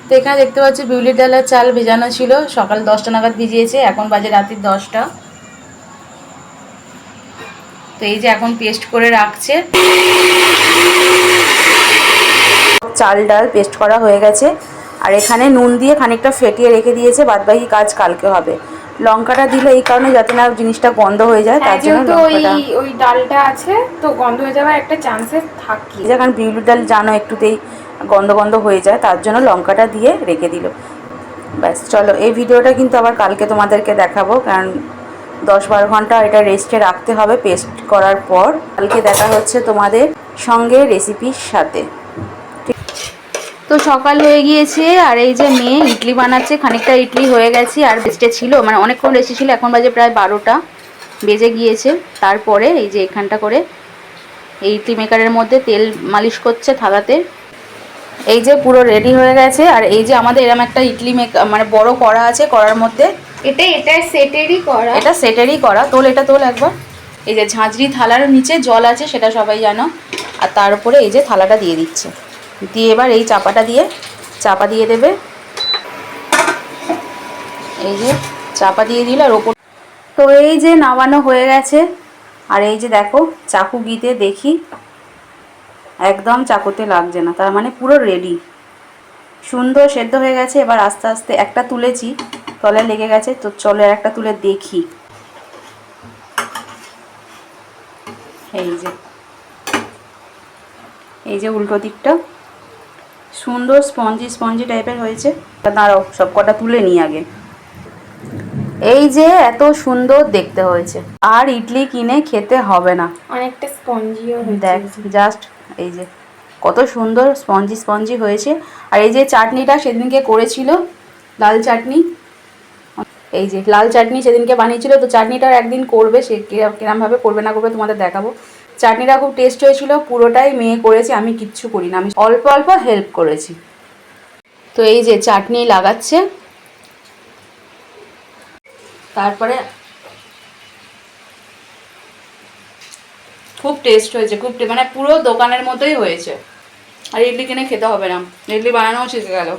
তো এখানে দেখতে পাচ্ছি বিউলির ডালের চাল ভেজানো ছিল, সকাল 10টা নাগাদ ভিজিয়েছে, এখন বাজে রাত্রি 10টা। তো এই যে এখন পেস্ট করে রাখছে। চাল ডাল পেস্ট করা হয়ে গেছে, আর এখানে নুন দিয়ে খানিকটা ফেটিয়ে রেখে দিয়েছে, বাদবাকি কাজ কালকে হবে। লঙ্কাটা দিলে এই কারণে যাতে না জিনিসটা গন্ধ হয়ে যায়, তার জন্য লঙ্কাটা। ওই ডালটা আছে তো গন্ধ হয়ে যাওয়ার একটা চান্সেস থাকে, কারণ বিউলির ডাল জানো একটুতেই গন্ধ গন্ধ হয়ে যায়, তার জন্য লঙ্কাটা দিয়ে রেখে দিল। ব্যাস চলো, এই ভিডিওটা কিন্তু আবার কালকে তোমাদেরকে দেখাবো, কারণ 10-12 ঘন্টা এটা রেস্টে রাখতে হবে পেস্ট করার পর। কালকে দেখা হচ্ছে তোমাদের সঙ্গে রেসিপির সাথে। তো সকাল হয়ে গিয়েছে, আর এই যে মেয়ে ইডলি বানাচ্ছে, খানিকটা ইডলি হয়ে গেছে আর রেস্টে ছিল, মানে অনেকক্ষণ রেস্টে ছিল, এখন বাজে প্রায় 12টা বেজে গিয়েছে। তারপরে এই যে এখানটা করে এই ইডলি মেকারের মধ্যে তেল মালিশ করছে থালাতে। এই যে পুরো রেডি হয়ে গেছে, আর এই যে আমাদের এরকম একটা ইডলি মানে বড় কড়া আছে, কড়ার মধ্যে এটা সেটেরই করা, এটা সেটেরই করা। তোল এটা তোল একবার। এই যে ঝাঁঝরি থালার নিচে জল আছে, সেটা সবাই জানো, আর তার উপরে এই যে থালাটা দিয়ে দিচ্ছে, দিয়ে এবার এই চাপাটা দিয়ে চাপা দিয়ে দেবে। এই যে চাপা দিয়ে দিল, আর ওপর তো এই যে নামানো হয়ে গেছে। আর এই যে দেখো চাকু গিতে দেখি একদম চাকুতে লাগছে না, তার মানে পুরো রেডি, সুন্দর সেদ্ধ হয়ে গেছে। এবার আস্তে আস্তে একটা তুলেছি, তলে লেগে গেছে, তো চলো আর একটা তুলে দেখি। এই যে উল্টো দিকটা সুন্দর স্পঞ্জি স্পঞ্জি টাইপের হয়েছে। দাঁড়াও সব কটা তুলে নিই আগে। এই যে এত সুন্দর দেখতে হয়েছে, আর ইডলি কিনে খেতে হবে না, অনেকটা স্পঞ্জিও হয়েছে। দেখ জাস্ট এই যে কত সুন্দর স্পঞ্জি স্পঞ্জি হয়েছে। আর এই যে চাটনিটা সেদিনকে করেছিল, লাল চাটনি, এই যে লাল চাটনি সেদিনকে বানিয়েছিল, তো চাটনিটার একদিন করবে, সে কিরমভাবে করবে না করবে তোমাদের দেখাবো। চাটনিটা খুব টেস্ট হয়েছিল, পুরোটাই মেয়ে করেছে, আমি কিচ্ছু করি না, আমি অল্প অল্প হেল্প করেছি। তো এই যে চাটনি লাগাচ্ছে, তারপরে খুব টেস্ট হয়েছে, খুব মানে পুরো দোকানের মতোই হয়েছে। আর ইডলি কিনে খেতে হবে না, ইডলি বানানোও শিখে গেল।